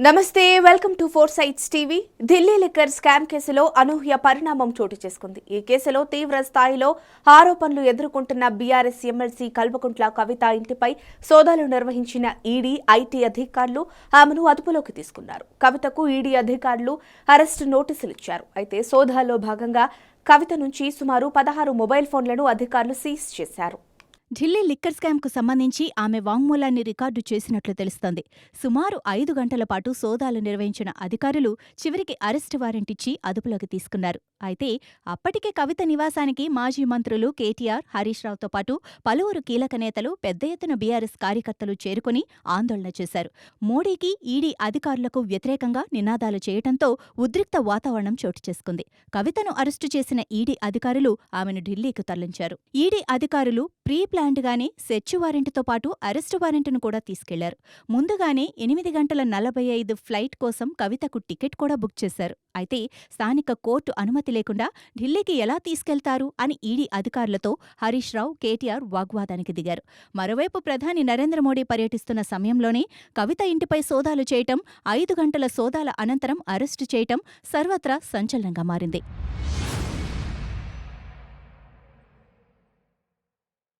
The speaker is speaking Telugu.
నమస్తే welcome to four sides TV. Delhi liquor scam కేసులో అనూహ్య పరిణామం చోటు చేసుకుంది. ఈ కేసులో తీవ్ర స్థాయిలో ఆరోపణలు ఎదుర్కొంటున్న బీఆర్ఎస్ ఎమ్మెల్సీ కల్వకుంట్ల కవిత ఇంటిపై సోదాలు నిర్వహించిన ఈడీ, ఐటీ అధికారులు ఆమెను అదుపులోకి తీసుకున్నారు. కవితకు ఈడీ అధికారులు అరెస్టు నోటీసులు ఇచ్చారు. అయితే సోదాల్లో భాగంగా కవిత నుంచి సుమారు 16 మొబైల్ ఫోన్లను అధికారులు సీజ్ చేశారు. ఢిల్లీ లిక్కర్ స్కామ్కు సంబంధించి ఆమె వాంగ్మూలాన్ని రికార్డు చేసినట్లు తెలుస్తోంది. సుమారు 5 గంటల పాటు సోదాలు నిర్వహించిన అధికారులు చివరికి అరెస్టు వారెంట్ ఇచ్చి అదుపులోకి తీసుకున్నారు. అయితే అప్పటికే కవిత నివాసానికి మాజీ మంత్రులు కేటీఆర్, హరీష్ రావుతో పాటు పలువురు కీలక నేతలు, పెద్ద ఎత్తున బీఆర్ఎస్ కార్యకర్తలు చేరుకుని ఆందోళన చేశారు. మోడీకి, ఈడీ అధికారులకు వ్యతిరేకంగా నినాదాలు చేయటంతో ఉద్రిక్త వాతావరణం చోటు చేసుకుంది. కవితను అరెస్టు చేసిన ఈడీ అధికారులు ఆమెను ఢిల్లీకి తరలించారు. ఈడీ అధికారులు ప్లాంట్గానే సెర్చ్ వారెంట్తో పాటు అరెస్టు వారెంట్ను కూడా తీసుకెళ్లారు. ముందుగానే 8 గంటల 45 ఫ్లైట్ కోసం కవితకు టికెట్ కూడా బుక్ చేశారు. అయితే స్థానిక కోర్టు అనుమతి లేకుండా ఢిల్లీకి ఎలా తీసుకెళ్తారు అని ఈడీ అధికారులతో హరీష్ రావు, కేటీఆర్ వాగ్వాదానికి దిగారు. మరోవైపు ప్రధాని నరేంద్ర మోడీ పర్యటిస్తున్న సమయంలోనే కవిత ఇంటిపై సోదాలు చేయటం, 5 గంటల సోదాల అనంతరం అరెస్టు చేయటం సర్వత్రా సంచలనంగా మారింది.